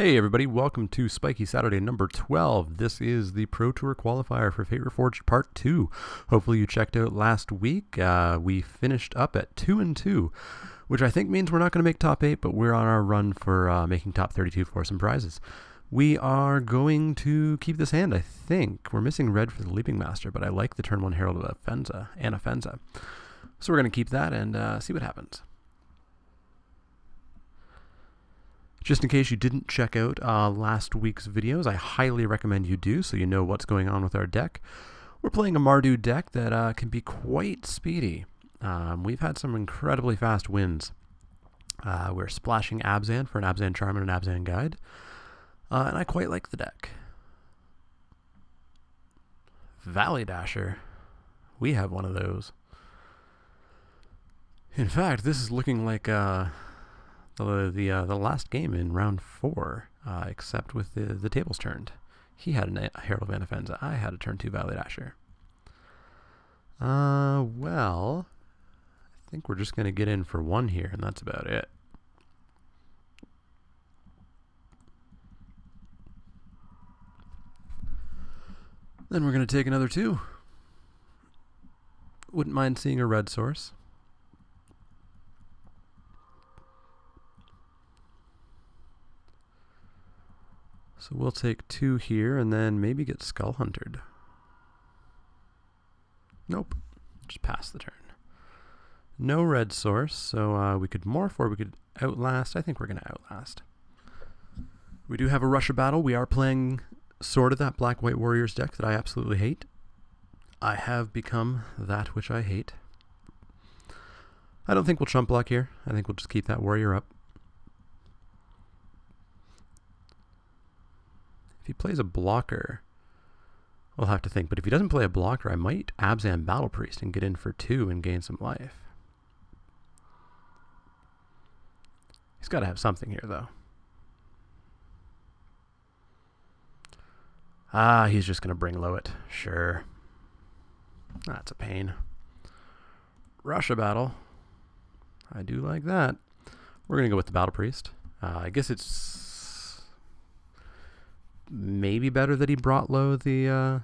Hey everybody, welcome to Spikey Saturday number 12. This is the Pro Tour qualifier for Fate Reforged Part 2. Hopefully you checked out last week. We finished up at 2-2, which I think means we're not going to make top 8, but we're on our run for making top 32 for some prizes. We are going to keep this hand, I think. We're missing red for the Leaping Master, but I like the turn 1 Herald of Anafenza. So we're going to keep that and see what happens. Just in case you didn't check out last week's videos, I highly recommend you do so you know what's going on with our deck. We're playing a Mardu deck that can be quite speedy. We've had some incredibly fast wins. We're splashing Abzan for an Abzan Charm and an Abzan Guide. And I quite like the deck. Valley Dasher. We have one of those. In fact, this is looking like the last game in round 4, except with the tables turned. He had a Herald of Anafenza. I had a turn 2 Valley Dasher. Well, I think we're just going to get in for 1 here, and that's about it. Then we're going to take another 2. Wouldn't mind seeing a red source. So we'll take 2 here and then maybe get Skull Huntered. Nope. Just pass the turn. No red source, so we could morph or we could outlast. I think we're going to outlast. We do have a Russia battle. We are playing sort of that Black-White Warriors deck that I absolutely hate. I have become that which I hate. I don't think we'll chump block here. I think we'll just keep that warrior up. If he plays a blocker, we'll have to think. But if he doesn't play a blocker, I might Abzan Battle Priest and get in for 2 and gain some life. He's got to have something here, though. He's just going to bring low it. Sure. That's a pain. Russia battle. I do like that. We're going to go with the Battle Priest. I guess it's maybe better that he brought low the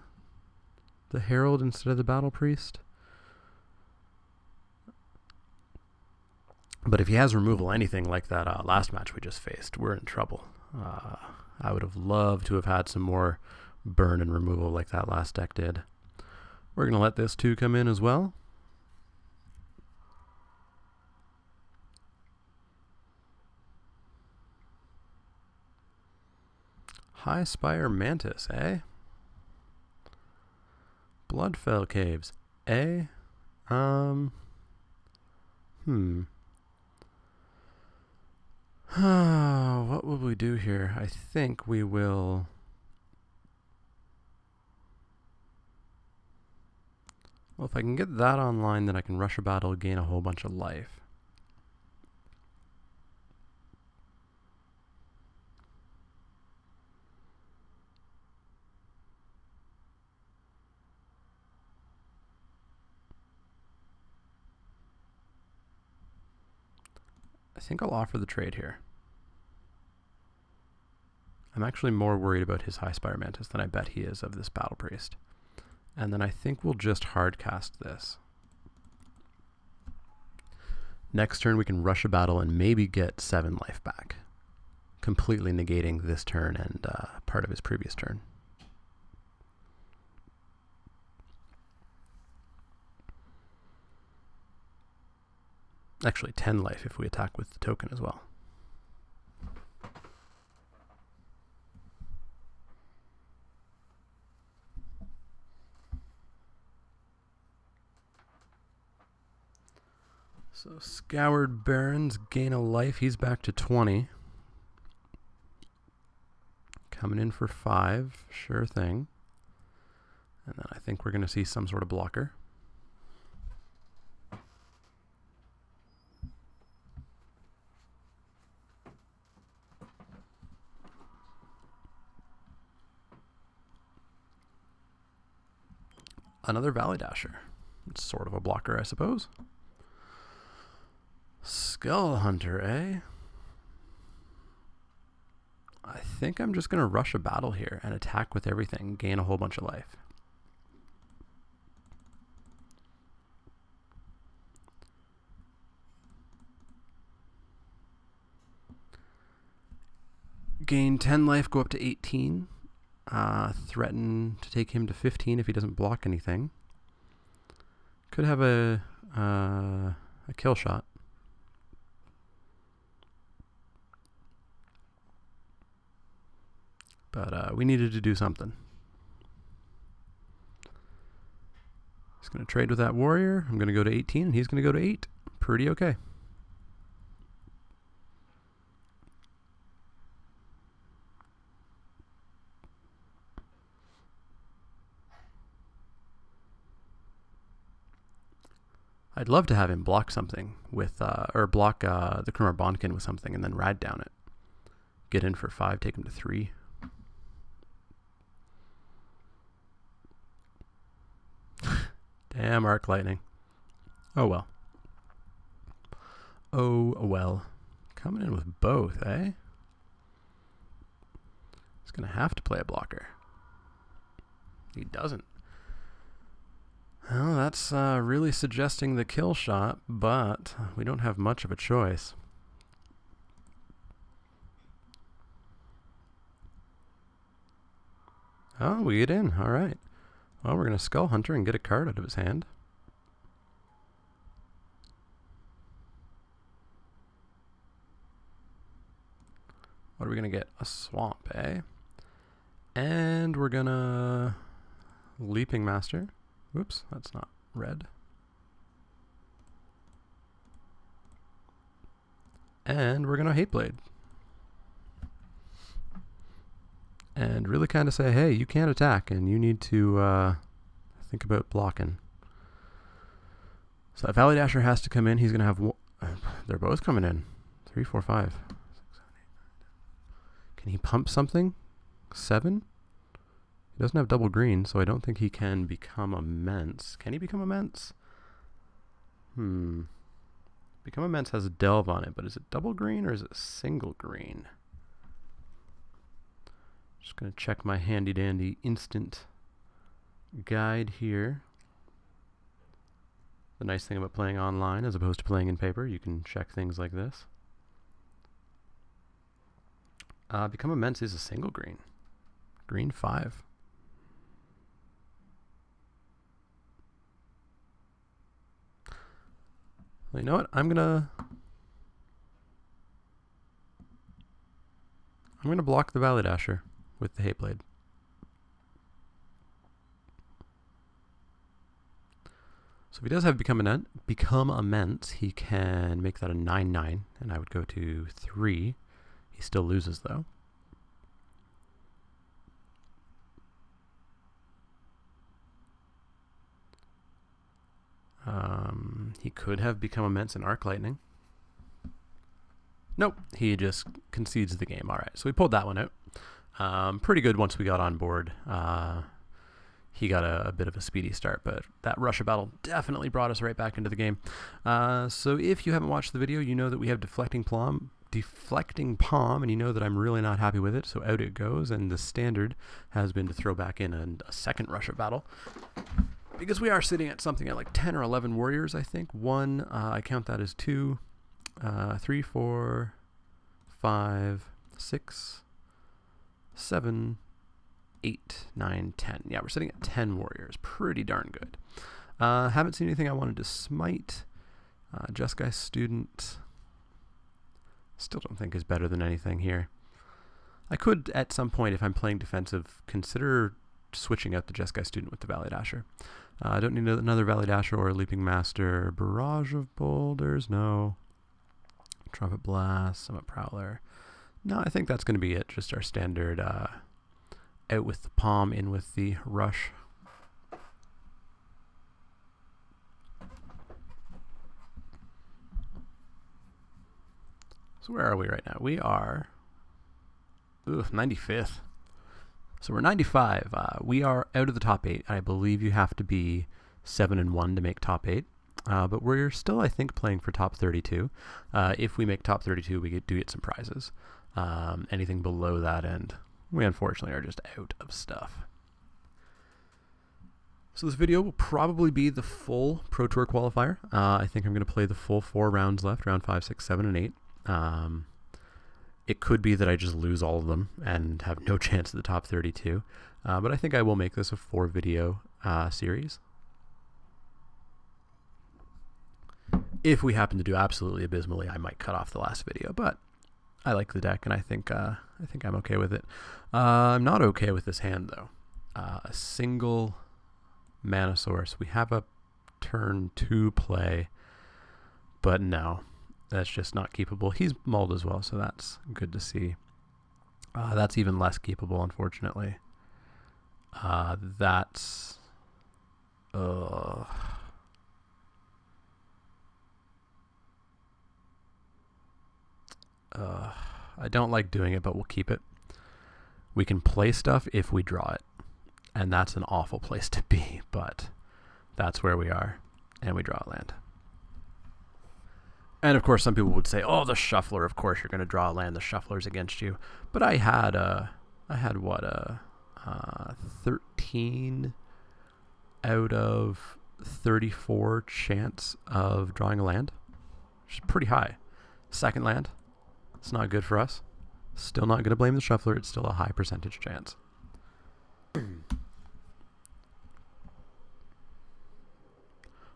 Herald instead of the Battle Priest. But if he has removal anything like that last match we just faced, we're in trouble. I would have loved to have had some more burn and removal like that last deck did. We're going to let this 2 come in as well. High Spire Mantis, eh? Bloodfell Caves, eh? What will we do here? I think we will... Well, if I can get that online, then I can rush a battle, gain a whole bunch of life. I think I'll offer the trade here. I'm actually more worried about his High Spire Mantis than I bet he is of this Battle Priest. And then I think we'll just hard cast this. Next turn we can rush a battle and maybe get 7 life back, completely negating this turn and part of his previous turn. Actually 10 life if we attack with the token as well. So Scoured Barons gain a life. He's back to 20. Coming in for 5. Sure thing. And then I think we're going to see some sort of blocker. Another Valley Dasher. It's sort of a blocker, I suppose. Skull Hunter, eh? I think I'm just going to rush a battle here and attack with everything, gain a whole bunch of life. Gain 10 life, go up to 18. Threaten to take him to 15 if he doesn't block anything. Could have a kill shot. But we needed to do something. He's going to trade with that warrior. I'm going to go to 18, and he's going to go to 8. Pretty okay. I'd love to have him block something with, or block the Khmer Bonkin with something and then ride down it. Get in for 5, take him to 3. Damn arc lightning. Oh well. Oh well. Coming in with both, eh? He's gonna have to play a blocker. He doesn't. Well, that's really suggesting the kill shot, but we don't have much of a choice. Oh, we get in. All right. Well, we're going to Skull Hunter and get a card out of his hand. What are we going to get? A Swamp, eh? And we're going to Leaping Master. Whoops, that's not red. And we're going to Hate Blade. And really kind of say, hey, you can't attack, and you need to think about blocking. So that Valley Dasher has to come in. He's going to have... they're both coming in. 3, 4, 5. 6, 7, 8, 9, 10. Can he pump something? 7? He doesn't have double green, so I don't think he can become immense. Can he become immense? Become immense has a delve on it, but is it double green or is it single green? Just going to check my handy dandy instant guide here. The nice thing about playing online as opposed to playing in paper, you can check things like this. Become immense is a single green. Green 5. Well, you know what? I'm gonna block the Valley Dasher with the Hate Blade. So if he does have become immense, he can make that a 9/9, and I would go to 3. He still loses though. He could have become immense in Arc Lightning. Nope, he just concedes the game. All right, so we pulled that one out. Pretty good once we got on board. He got a bit of a speedy start, but that Russia battle definitely brought us right back into the game. So if you haven't watched the video, you know that we have Deflecting Palm, and you know that I'm really not happy with it, so out it goes, and the standard has been to throw back in a second Russia battle. Because we are sitting at something at like 10 or 11 warriors, I think. I count that as 2, 3, 4, 5, 6, 7, 8, 9, 10. Yeah, we're sitting at 10 warriors. Pretty darn good. Haven't seen anything I wanted to smite. Jeskai Student. Still don't think is better than anything here. I could, at some point, if I'm playing defensive, consider switching out the Jeskai Student with the Valley Dasher. I don't need another Valley Dasher or a Leaping Master. Barrage of Boulders, no. Trumpet Blast, Summit Prowler. No, I think that's going to be it. Just our standard out with the Palm, in with the Rush. So where are we right now? We are 95th. So we're 95. We are out of the top 8. I believe you have to be 7-1 to make top 8. But we're still, I think, playing for top 32. If we make top 32, we do get some prizes. Anything below that end, we unfortunately are just out of stuff. So this video will probably be the full Pro Tour qualifier. I think I'm going to play the full 4 rounds left, round 5, 6, 7, and 8. It could be that I just lose all of them and have no chance at the top 32. But I think I will make this a 4 video series. If we happen to do absolutely abysmally, I might cut off the last video, but I like the deck and I think I'm okay with it. I'm not okay with this hand though. A single mana source. We have a turn 2 play, but no, that's just not keepable. He's mulled as well, so that's good to see. That's even less keepable, unfortunately. That's I don't like doing it, but we'll keep it. We can play stuff if we draw it, and that's an awful place to be, but that's where we are, and we draw a land. And of course, some people would say, "Oh, the shuffler. Of course, you're going to draw a land. The shuffler's against you." But I had 13 out of 34 chance of drawing a land, which is pretty high. Second land, it's not good for us. Still not going to blame the shuffler. It's still a high percentage chance.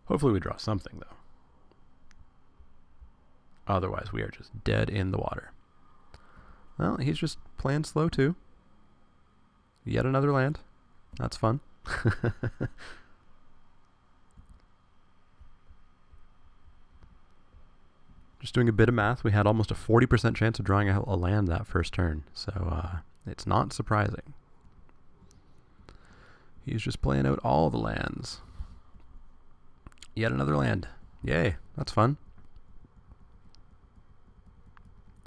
Hopefully we draw something, though. Otherwise, we are just dead in the water. Well, he's just playing slow, too. Yet another land. That's fun. Just doing a bit of math, we had almost a 40% chance of drawing a land that first turn, so it's not surprising. He's just playing out all the lands. Yet another land. Yay, that's fun.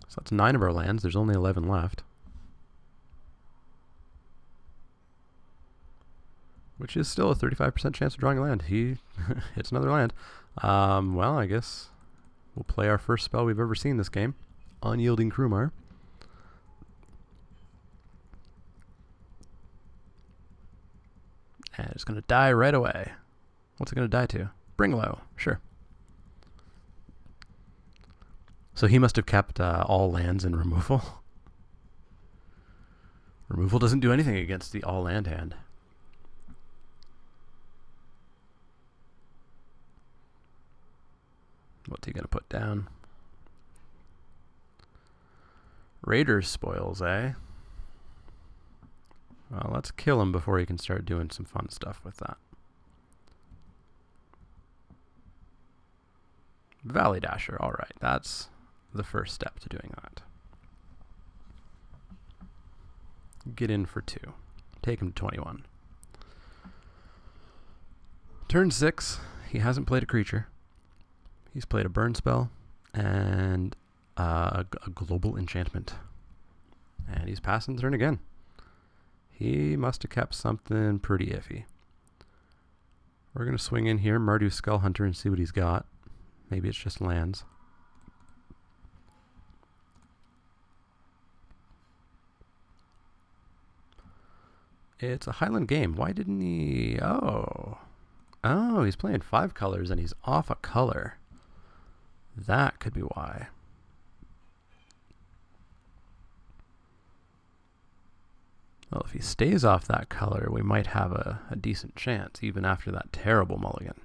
So that's 9 of our lands. There's only 11 left. Which is still a 35% chance of drawing a land. He hits another land. Well, I guess we'll play our first spell we've ever seen this game. Unyielding Krumar. And it's going to die right away. What's it going to die to? Bring low. Sure. So he must have kept all lands in removal. Removal doesn't do anything against the all land hand. What's he going to put down? Raiders spoils, eh? Well, let's kill him before he can start doing some fun stuff with that. Valley Dasher, alright, that's the first step to doing that. Get in for 2. Take him to 21. Turn 6, he hasn't played a creature. He's played a burn spell and a global enchantment. And he's passing the turn again. He must have kept something pretty iffy. We're going to swing in here, Mardu Skull Hunter, and see what he's got. Maybe it's just lands. It's a Highland game. Why didn't he... Oh, he's playing 5 colors and he's off a color. That could be why. Well, if he stays off that color, we might have a decent chance, even after that terrible mulligan.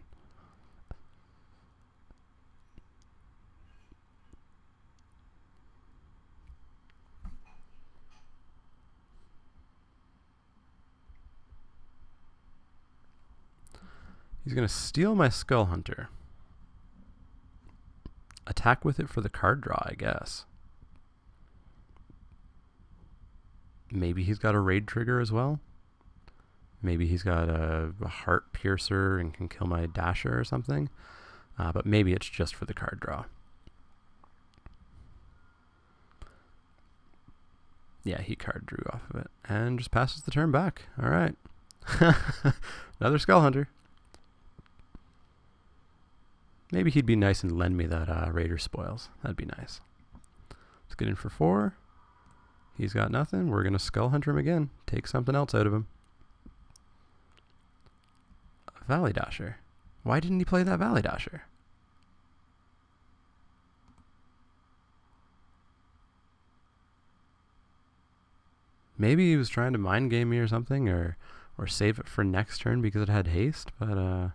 He's going to steal my Skull Hunter. Attack with it for the card draw, I guess. Maybe he's got a raid trigger as well. Maybe he's got a heart piercer and can kill my dasher or something. But maybe it's just for the card draw. Yeah, he card drew off of it. And just passes the turn back. All right. Another Skull Hunter. Maybe he'd be nice and lend me that Raider Spoils. That'd be nice. Let's get in for 4. He's got nothing. We're going to Skull Hunter him again. Take something else out of him. Valley Dasher. Why didn't he play that Valley Dasher? Maybe he was trying to mind game me or something, or save it for next turn because it had haste, but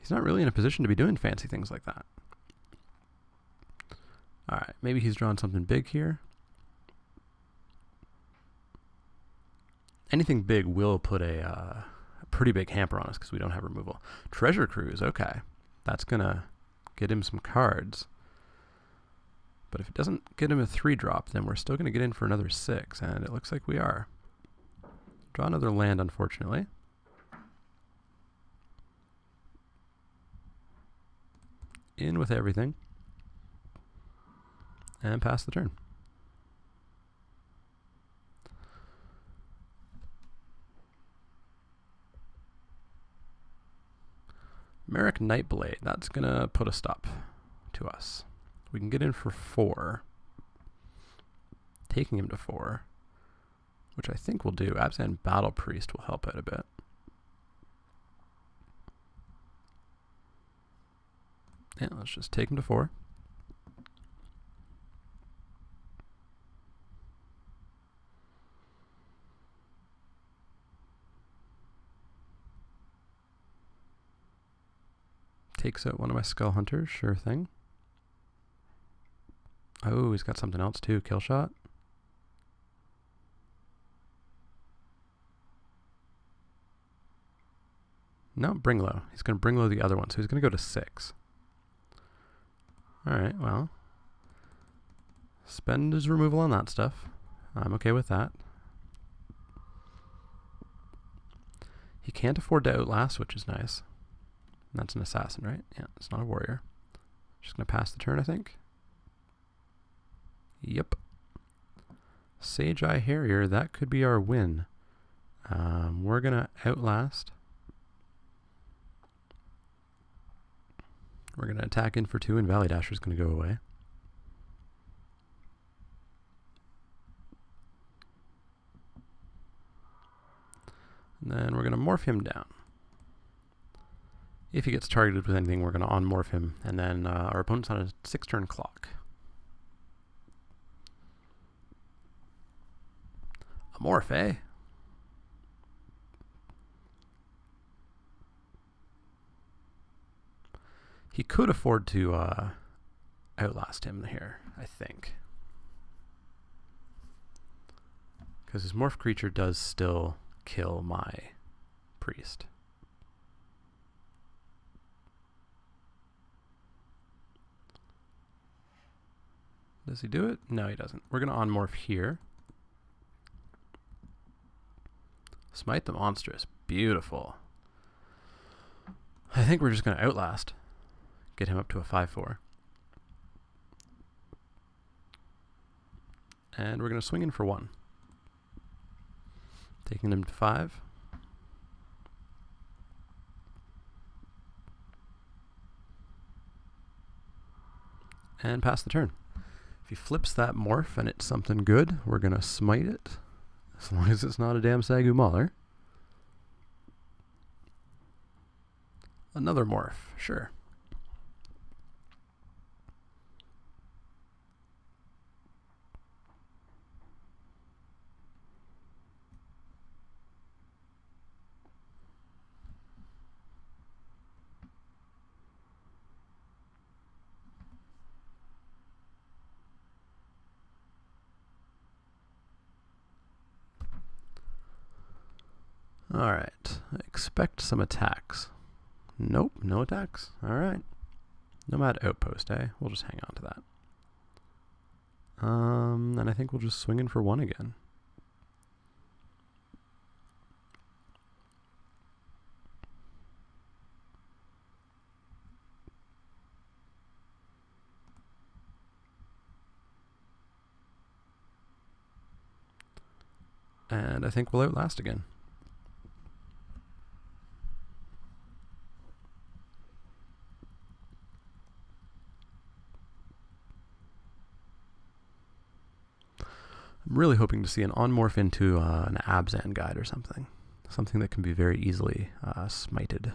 he's not really in a position to be doing fancy things like that. Alright, maybe he's drawn something big here. Anything big will put a pretty big hamper on us because we don't have removal. Treasure Cruise, okay. That's going to get him some cards. But if it doesn't get him a 3-drop, then we're still going to get in for another 6, and it looks like we are. Draw another land, unfortunately. In with everything. And pass the turn. Merrick Nightblade, that's going to put a stop to us. We can get in for 4. Taking him to 4, which I think we'll do. Abzan Battle Priest will help out a bit. Yeah, let's just take him to 4. Takes out one of my Skull Hunters, sure thing. Oh, he's got something else too. Kill shot. No, bring low. He's going to bring low the other one, so he's going to go to 6. Alright, well. Spend his removal on that stuff. I'm okay with that. He can't afford to outlast, which is nice. That's an assassin, right? Yeah, it's not a warrior. Just going to pass the turn, I think. Yep. Sage Eye Harrier, that could be our win. We're going to outlast. We're going to attack in for 2, and Valley Dasher's going to go away. And then we're going to morph him down. If he gets targeted with anything, we're going to unmorph him, and then our opponent's on a 6-turn clock. A morph, eh? He could afford to outlast him here, I think. Because his morph creature does still kill my priest. Does he do it? No, he doesn't. We're going to unmorph here. Smite the Monstrous. Beautiful. I think we're just going to outlast. Get him up to a 5/4. And we're going to swing in for 1. Taking him to 5. And pass the turn. If he flips that morph and it's something good, we're going to smite it. As long as it's not a damn Sagu Mauler. Another morph, sure. Alright, expect some attacks. Nope, no attacks. Alright. Nomad Outpost, eh? We'll just hang on to that. And I think we'll just swing in for 1 again. And I think we'll outlast again. I'm really hoping to see an on-morph into an Abzan guide or something. Something that can be very easily smited.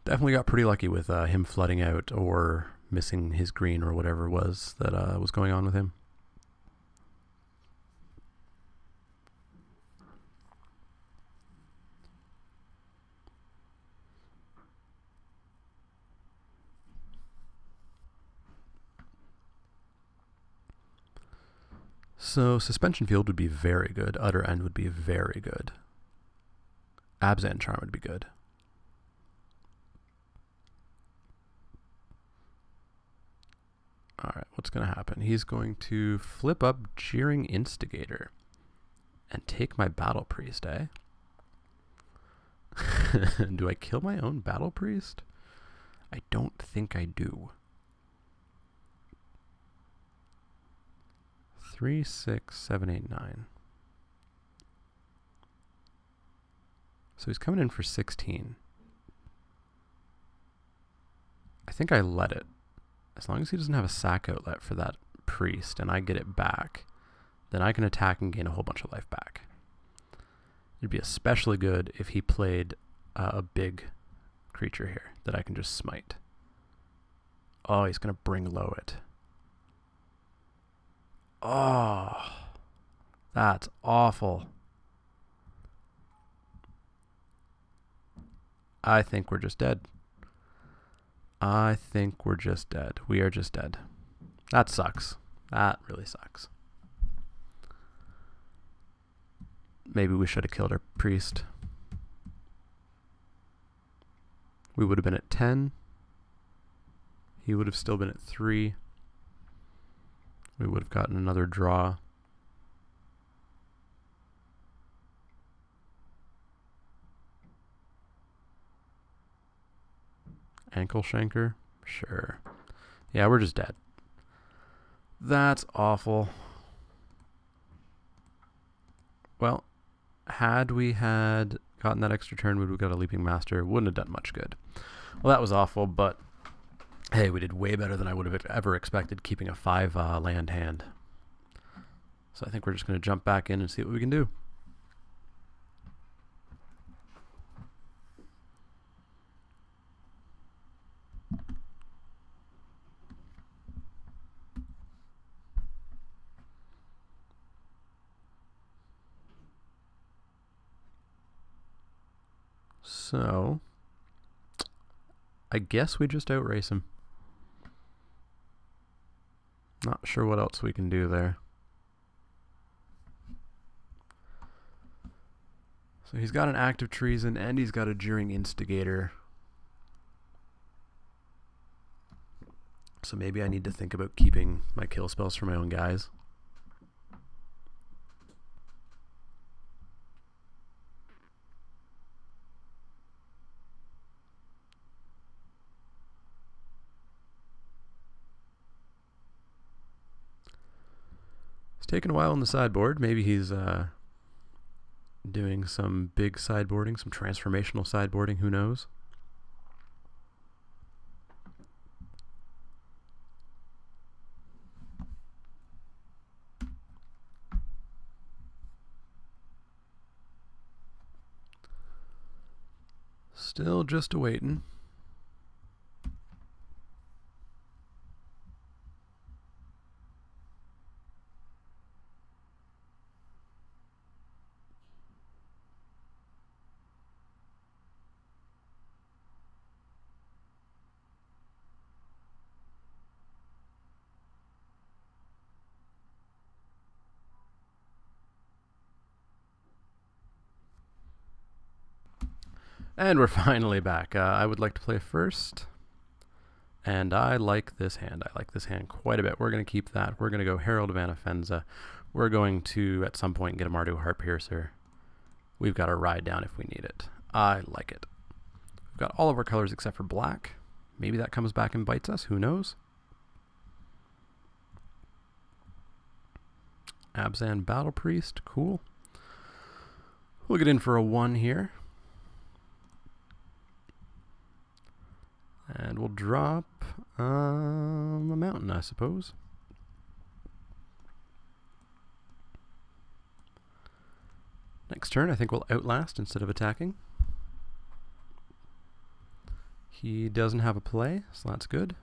Definitely got pretty lucky with him flooding out or missing his green or whatever it was that was going on with him. So Suspension Field would be very good. Utter End would be very good. Abzan Charm would be good. Alright, what's going to happen? He's going to flip up Jeering Instigator and take my Battle Priest, eh? Do I kill my own Battle Priest? I don't think I do. 3, 6, 7, 8, 9. So he's coming in for 16. I think I let it. As long as he doesn't have a sack outlet for that priest and I get it back, then I can attack and gain a whole bunch of life back. It'd be especially good if he played a big creature here that I can just smite. Oh, he's going to bring low it. Oh, that's awful. I think we're just dead. I think we're just dead. We are just dead. That sucks. That really sucks. Maybe we should have killed our priest. We would have been at 10. He would have still been at 3. We would have gotten another draw. Ankle Shanker? Sure. Yeah, we're just dead. That's awful. Well, had we had gotten that extra turn, would we got a Leaping Master? Wouldn't have done much good. Well, that was awful, but hey, we did way better than I would have ever expected keeping a 5 land hand. So I think we're just going to jump back in and see what we can do. So I guess we just outrace him. Not sure what else we can do there. So he's got an Active Treason and he's got a Jeering Instigator. So maybe I need to think about keeping my kill spells for my own guys. It's taken a while on the sideboard. Maybe he's doing some big sideboarding, some transformational sideboarding, who knows? Still just awaiting. And we're finally back. I would like to play first. And I like this hand. I like this hand quite a bit. We're going to keep that. We're going to go Herald of Anafenza. We're going to, at some point, get a Mardu Heartpiercer. We've got a Ride Down if we need it. I like it. We've got all of our colors except for black. Maybe that comes back and bites us. Who knows? Abzan Battle Priest. Cool. We'll get in for a 1 here. And we'll drop a mountain, I suppose. Next turn, I think we'll outlast instead of attacking. He doesn't have a play, so that's good.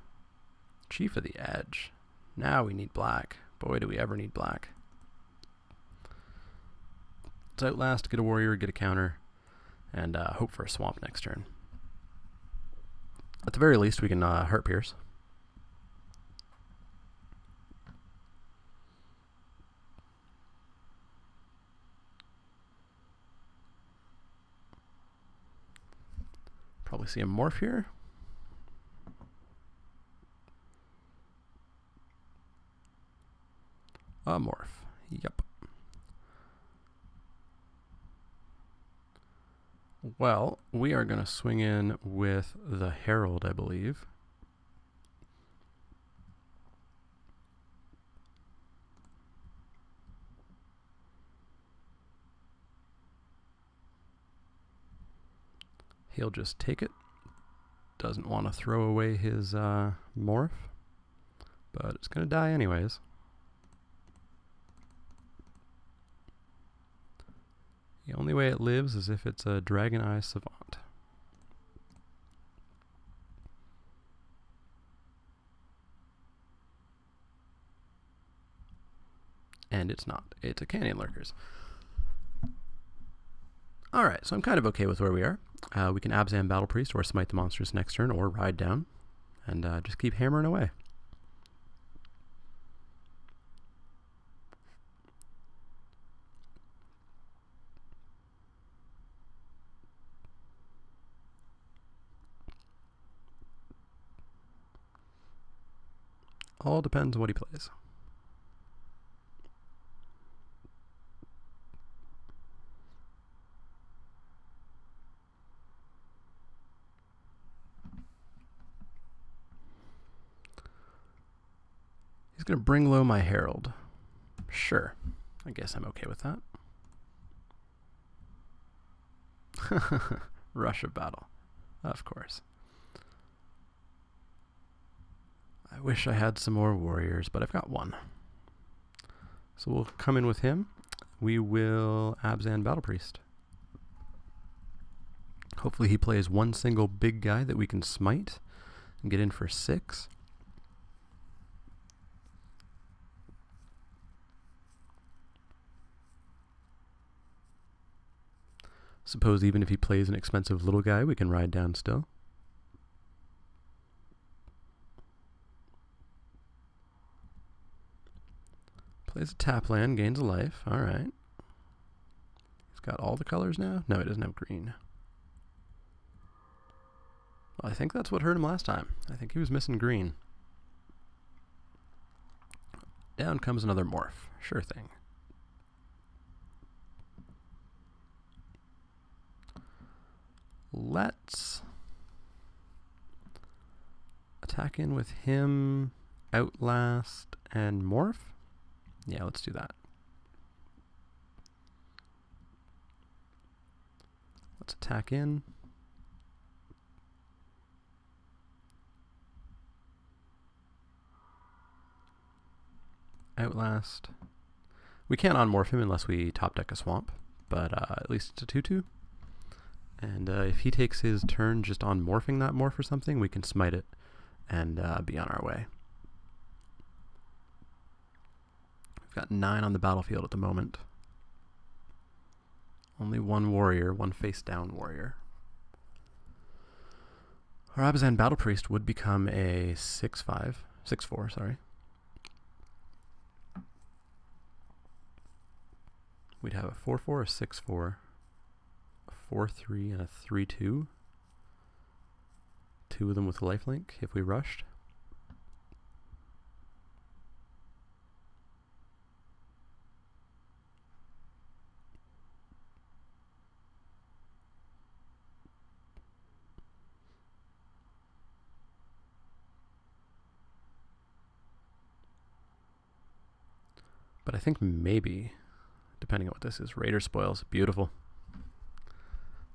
Chief of the Edge. Now we need black. Boy, do we ever need black. Let's outlast, get a warrior, get a counter, and hope for a swamp next turn. At the very least, we can Heart Pierce. Probably see a morph here. A morph. Yep. Well, we are going to swing in with the Herald, I believe. He'll just take it. Doesn't want to throw away his morph, but it's going to die anyways. The only way it lives is if it's a Dragon Eye Savant. And it's not. It's a Canyon Lurkers. Alright, so I'm kind of okay with where we are. We can Abzan Battle Priest or Smite the Monsters next turn or Ride Down and just keep hammering away. All depends on what he plays. He's going to bring low my Herald. Sure. I guess I'm okay with that. Rush of battle. Of course. I wish I had some more warriors, but I've got one. So we'll come in with him. We will Abzan Battle Priest. Hopefully he plays one single big guy that we can smite and get in for 6. Suppose even if he plays an expensive little guy, we can Ride Down still. Plays a tap land, gains a life. Alright. He's got all the colors now? No, he doesn't have green. Well, I think that's what hurt him last time. I think he was missing green. Down comes another morph. Sure thing. Let's attack in with him, Outlast, and Morph. Yeah, let's do that. Let's attack in. Outlast. We can't unmorph him unless we top deck a swamp, but at least it's a 2/2. And if he takes his turn just on morphing that morph or something, we can smite it and be on our way. We've got 9 on the battlefield at the moment. Only one warrior, one face down warrior. Our Abzan Battle Priest would become a 6/4, sorry. We'd have a 4/4, a 6/4, a 4/3, and a 3/2. 2 of them with lifelink if we rushed. But I think maybe, depending on what this is, Raider Spoils. Beautiful.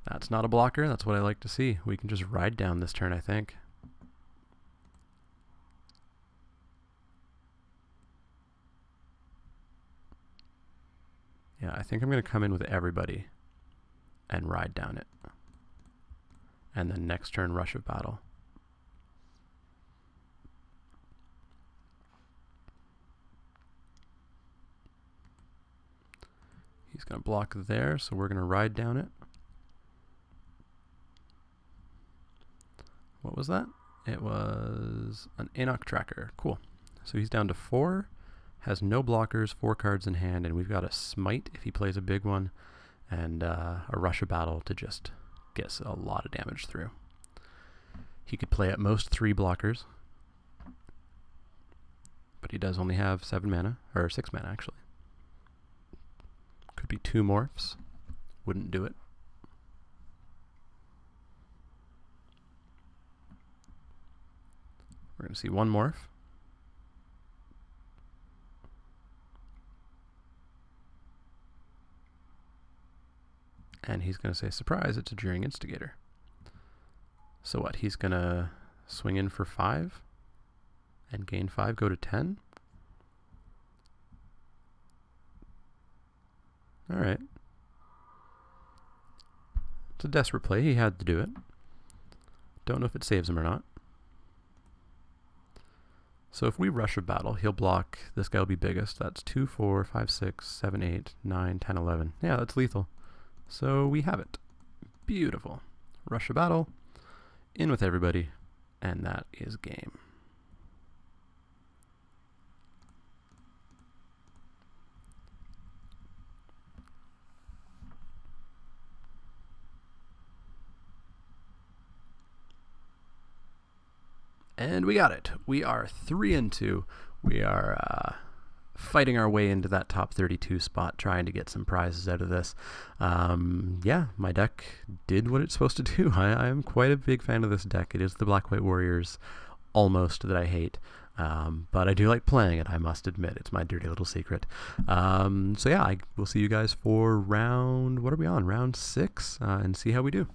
That's not a blocker. That's what I like to see. We can just Ride Down this turn, I think. Yeah, I think I'm going to come in with everybody and ride down it. And then next turn, rush of battle. He's going to block there, so we're going to ride down it. What was that? It was an Enoch tracker. Cool. So he's down to 4, has no blockers, 4 cards in hand, and we've got a smite if he plays a big one, and a rush of battle to just get a lot of damage through. He could play at most 3 blockers, but he does only have 7 mana, or 6 mana actually. Could be 2 morphs. Wouldn't do it. We're going to see 1 morph. And he's going to say, surprise, it's a Jeering Instigator. So what, he's going to swing in for 5 and gain 5, go to 10? Alright. It's a desperate play, he had to do it. Don't know if it saves him or not. So if we rush a battle, he'll block, this guy will be biggest. That's 2, 4, 5, 6, 7, 8, 9, 10, 11. Yeah, that's lethal. So we have it. Beautiful. Rush a battle, in with everybody, and that is game. And we got it. We are 3-2. We are fighting our way into that top 32 spot, trying to get some prizes out of this. Yeah, my deck did what it's supposed to do. I am quite a big fan of this deck. It is the Black-White Warriors almost that I hate. But I do like playing it, I must admit. It's my dirty little secret. So yeah, I will see you guys for round, what are we on? Round 6, and see how we do.